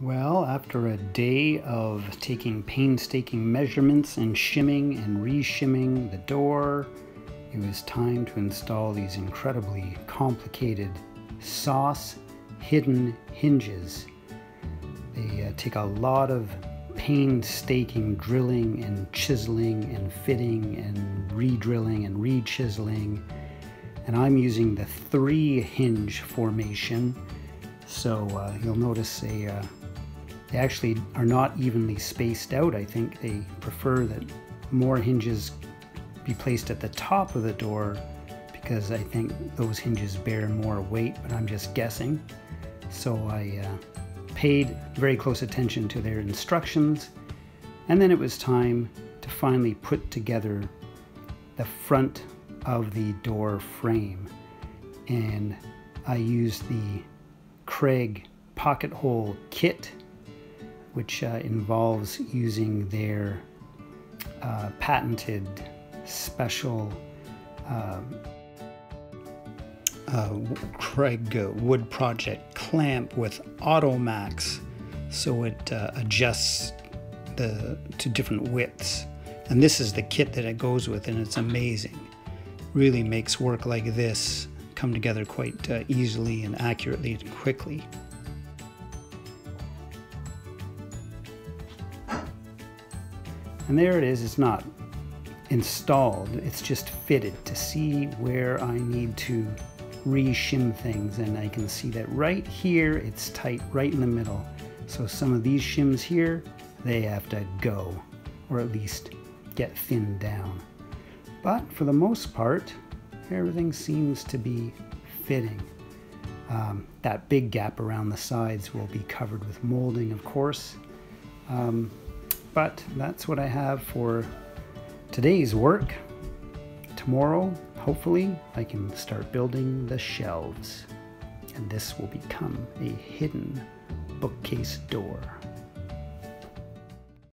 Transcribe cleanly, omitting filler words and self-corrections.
Well, after a day of taking painstaking measurements and shimming and re-shimming the door, it was time to install these incredibly complicated SOSS hidden hinges. They take a lot of painstaking drilling and chiseling and fitting and re-drilling and re-chiseling, and I'm using the 3 hinge formation. So you'll notice they actually are not evenly spaced out. I think they prefer that more hinges be placed at the top of the door because I think those hinges bear more weight, but I'm just guessing. So I paid very close attention to their instructions, and then it was time to finally put together the front of the door frame. And I used the Craig pocket hole kit, which involves using their patented special Craig Wood Project clamp with Automax, so it adjusts to different widths. And this is the kit that it goes with, and it's amazing. Really makes work like this come together quite easily and accurately and quickly. And there it is. It's not installed, it's just fitted to see where I need to re-shim things, and I can see that right here it's tight right in the middle. So some of these shims here, they have to go, or at least get thinned down. But for the most part, everything seems to be fitting. That big gap around the sides will be covered with molding, of course. But that's what I have for today's work. Tomorrow, hopefully, I can start building the shelves, and this will become a hidden bookcase door.